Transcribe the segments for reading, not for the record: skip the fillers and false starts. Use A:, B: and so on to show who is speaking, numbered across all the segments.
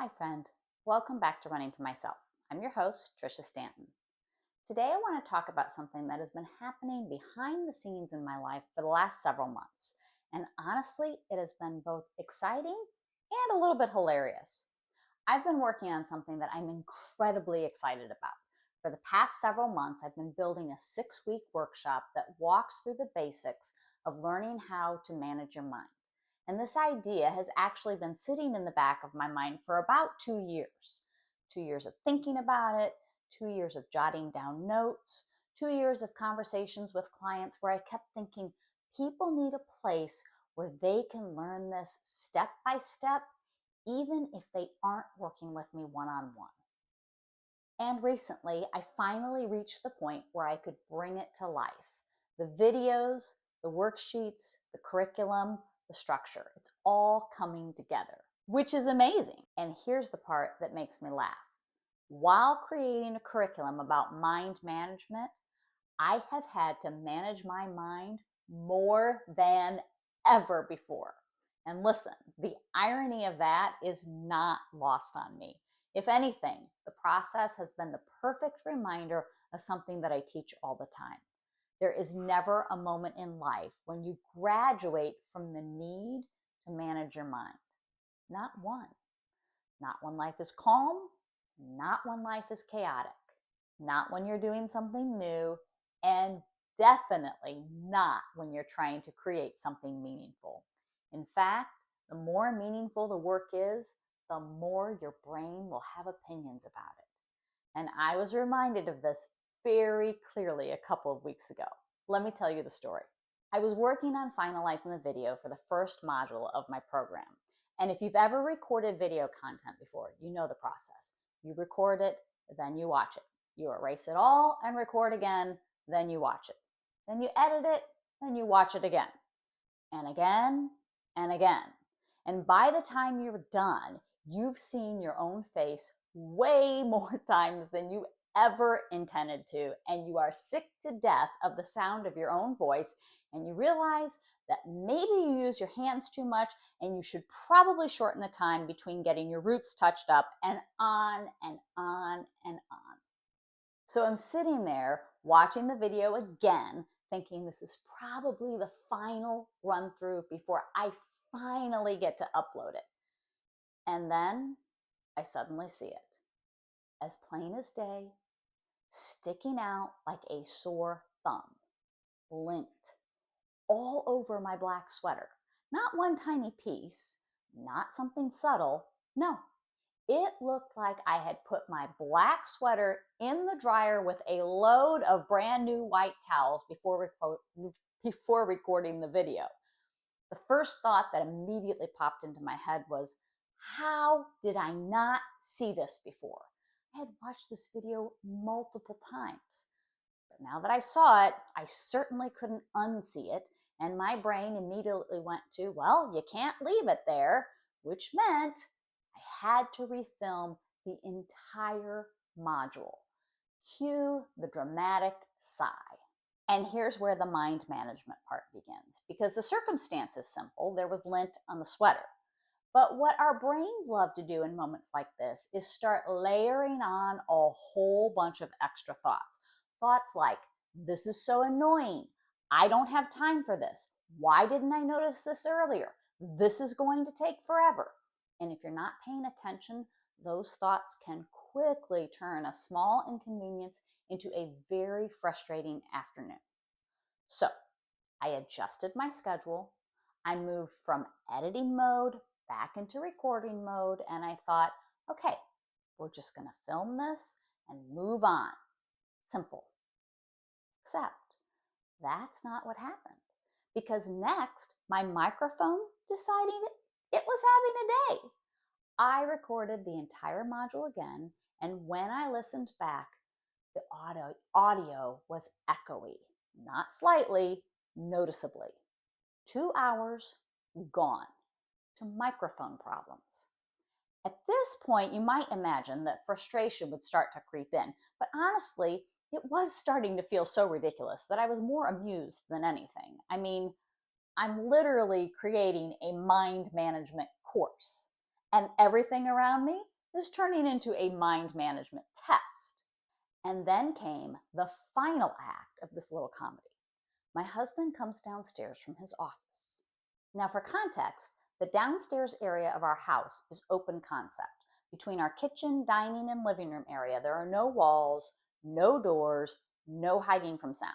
A: Hi friend, welcome back to Running to Myself. I'm your host, Tricia Stanton. Today I want to talk about something that has been happening behind the scenes in my life for the last several months. And honestly, it has been both exciting and a little bit hilarious. I've been working on something that I'm incredibly excited about. For the past several months, I've been building a 6-week workshop that walks through the basics of learning how to manage your mind. And this idea has actually been sitting in the back of my mind for about 2 years. 2 years of thinking about it, 2 years of jotting down notes, 2 years of conversations with clients where I kept thinking people need a place where they can learn this step by step, even if they aren't working with me one-on-one. And recently, I finally reached the point where I could bring it to life. The videos, the worksheets, the curriculum, the structure, it's all coming together, which is amazing. And here's the part that makes me laugh. While creating a curriculum about mind management, I have had to manage my mind more than ever before. And listen, the irony of that is not lost on me. If anything, the process has been the perfect reminder of something that I teach all the time. There is never a moment in life when you graduate from the need to manage your mind. Not one. Not when life is calm, not when life is chaotic, not when you're doing something new, and definitely not when you're trying to create something meaningful. In fact, the more meaningful the work is, the more your brain will have opinions about it. And I was reminded of this very clearly a couple of weeks ago. Let me tell you the story. I was working on finalizing the video for the first module of my program. And if you've ever recorded video content before, you know the process. You record it, then you watch it. You erase it all and record again, then you watch it. Then you edit it, then you watch it again. And again, and again. And by the time you're done, you've seen your own face way more times than you ever intended to, and you are sick to death of the sound of your own voice, and you realize that maybe you use your hands too much and you should probably shorten the time between getting your roots touched up, and on and on and on. So I'm sitting there watching the video again, thinking this is probably the final run through before I finally get to upload it. And then I suddenly see it, as plain as day, sticking out like a sore thumb. Lint. All over my black sweater. Not one tiny piece, not something subtle. No, it looked like I had put my black sweater in the dryer with a load of brand new white towels before recording the video. The first thought that immediately popped into my head was, how did I not see this before? I had watched this video multiple times. But now that I saw it, I certainly couldn't unsee it, and my brain immediately went to, well, you can't leave it there, which meant I had to refilm the entire module. Cue the dramatic sigh. And here's where the mind management part begins, because the circumstance is simple. There was lint on the sweater. But what our brains love to do in moments like this is start layering on a whole bunch of extra thoughts. Thoughts like, this is so annoying. I don't have time for this. Why didn't I notice this earlier? This is going to take forever. And if you're not paying attention, those thoughts can quickly turn a small inconvenience into a very frustrating afternoon. So I adjusted my schedule. I moved from editing mode back into recording mode, and I thought, okay, we're just going to film this and move on. Simple. Except that's not what happened, because next my microphone decided it was having a day. I recorded the entire module again, and when I listened back, the audio was echoey, not slightly, noticeably. 2 hours gone to microphone problems. At this point, you might imagine that frustration would start to creep in, but honestly, it was starting to feel so ridiculous that I was more amused than anything. I mean, I'm literally creating a mind management course, and everything around me is turning into a mind management test. And then came the final act of this little comedy. My husband comes downstairs from his office. Now, for context, the downstairs area of our house is open concept. Between our kitchen, dining, and living room area, there are no walls, no doors, no hiding from sound.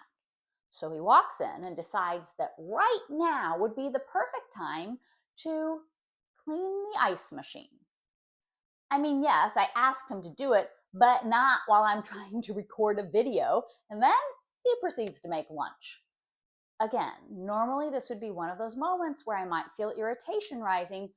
A: So he walks in and decides that right now would be the perfect time to clean the ice machine. I mean, yes, I asked him to do it, but not while I'm trying to record a video, and then he proceeds to make lunch. Again, normally this would be one of those moments where I might feel irritation rising,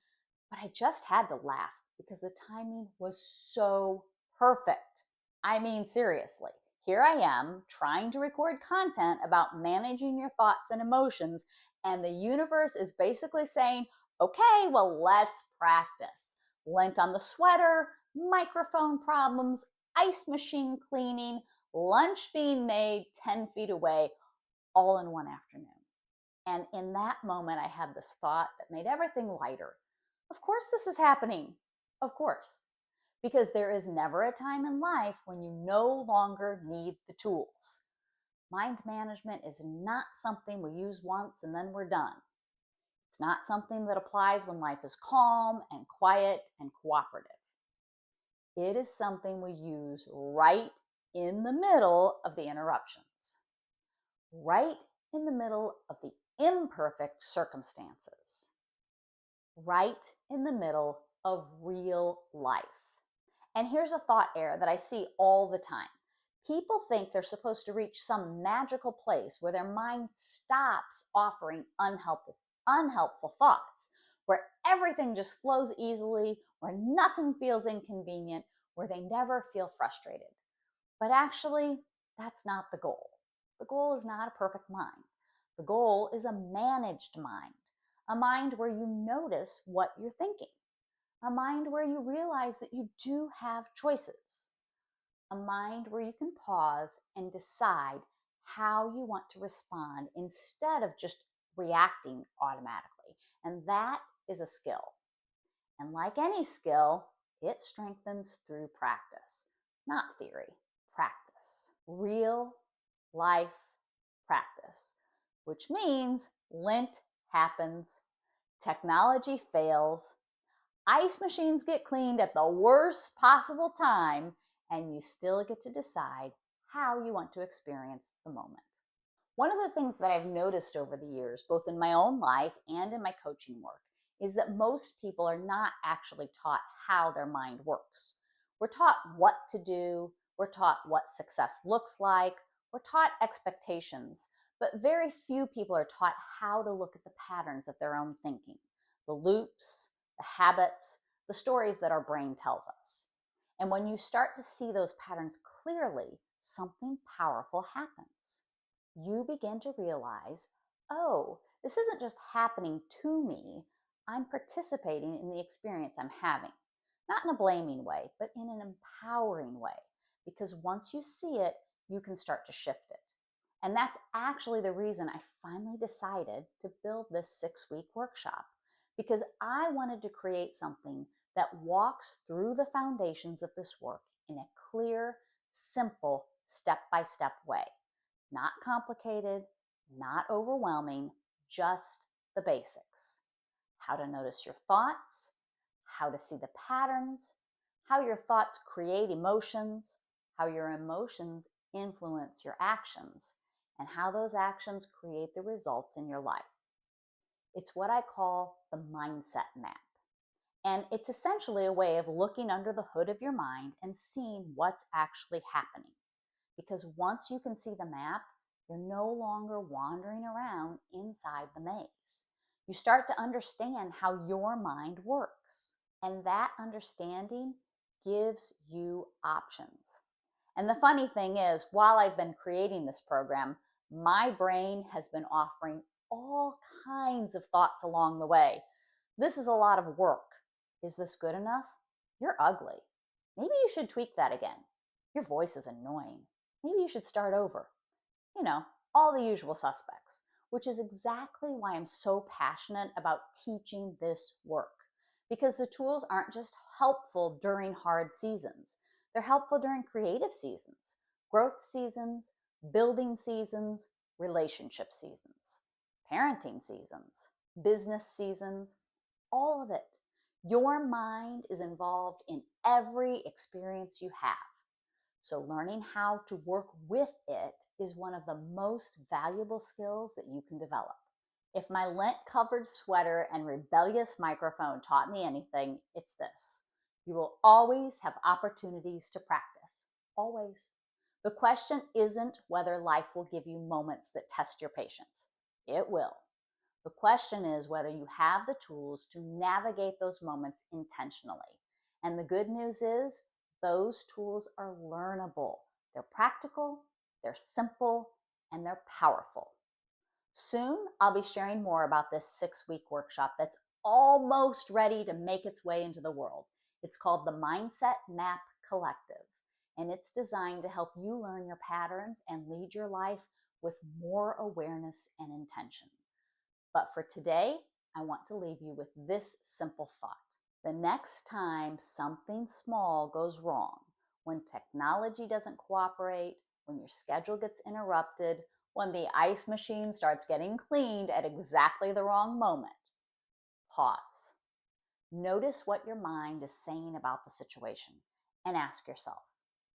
A: but I just had to laugh because the timing was so perfect. I mean, seriously, here I am trying to record content about managing your thoughts and emotions, and the universe is basically saying, okay, well, let's practice. Lint on the sweater, microphone problems, ice machine cleaning, lunch being made 10 feet away, all in one afternoon. And in that moment, I had this thought that made everything lighter. Of course, this is happening. Of course. Because there is never a time in life when you no longer need the tools. Mind management is not something we use once and then we're done. It's not something that applies when life is calm and quiet and cooperative. It is something we use right in the middle of the interruptions. Right in the middle of the imperfect circumstances. Right in the middle of real life. And here's a thought error that I see all the time. People think they're supposed to reach some magical place where their mind stops offering unhelpful thoughts, where everything just flows easily, where nothing feels inconvenient, where they never feel frustrated. But actually, that's not the goal. The goal is not a perfect mind. The goal is a managed mind, a mind where you notice what you're thinking, a mind where you realize that you do have choices, a mind where you can pause and decide how you want to respond instead of just reacting automatically. And that is a skill. And like any skill, it strengthens through practice, not theory, practice, real life practice, which means lint happens, technology fails, ice machines get cleaned at the worst possible time, and you still get to decide how you want to experience the moment. One of the things that I've noticed over the years, both in my own life and in my coaching work, is that most people are not actually taught how their mind works. We're taught what to do, we're taught what success looks like, we're taught expectations, but very few people are taught how to look at the patterns of their own thinking, the loops, the habits, the stories that our brain tells us. And when you start to see those patterns clearly, something powerful happens. You begin to realize, oh, this isn't just happening to me, I'm participating in the experience I'm having. Not in a blaming way, but in an empowering way. Because once you see it, you can start to shift it. And that's actually the reason I finally decided to build this 6-week workshop. Because I wanted to create something that walks through the foundations of this work in a clear, simple, step-by-step way. Not complicated, not overwhelming, just the basics. How to notice your thoughts, how to see the patterns, how your thoughts create emotions, how your emotions influence your actions, and how those actions create the results in your life. It's what I call the mindset map. And it's essentially a way of looking under the hood of your mind and seeing what's actually happening. Because once you can see the map, you're no longer wandering around inside the maze. You start to understand how your mind works. And that understanding gives you options. And the funny thing is, while I've been creating this program, my brain has been offering all kinds of thoughts along the way. This is a lot of work. Is this good enough? You're ugly. Maybe you should tweak that again. Your voice is annoying. Maybe you should start over. You know, all the usual suspects, which is exactly why I'm so passionate about teaching this work. because the tools aren't just helpful during hard seasons. They're helpful during creative seasons, growth seasons, building seasons, relationship seasons, parenting seasons, business seasons, all of it. Your mind is involved in every experience you have. So learning how to work with it is one of the most valuable skills that you can develop. If my lint-covered sweater and rebellious microphone taught me anything, it's this. You will always have opportunities to practice. Always. The question isn't whether life will give you moments that test your patience. It will. The question is whether you have the tools to navigate those moments intentionally. And the good news is those tools are learnable. They're practical, they're simple, and they're powerful. Soon, I'll be sharing more about this 6-week workshop that's almost ready to make its way into the world. It's called the Mindset Map Collective, and it's designed to help you learn your patterns and lead your life with more awareness and intention. But for today, I want to leave you with this simple thought. The next time something small goes wrong, when technology doesn't cooperate, when your schedule gets interrupted, when the ice machine starts getting cleaned at exactly the wrong moment, pause. Notice what your mind is saying about the situation and ask yourself,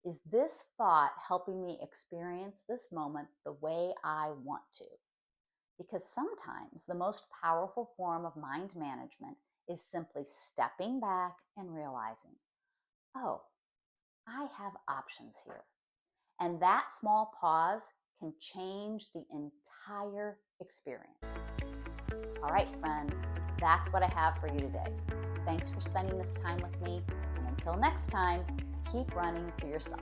A: is this thought helping me experience this moment the way I want to? Because sometimes the most powerful form of mind management is simply stepping back and realizing, oh, I have options here. And that small pause can change the entire experience. All right, friend, that's what I have for you today. Thanks for spending this time with me. And until next time, keep running to yourself.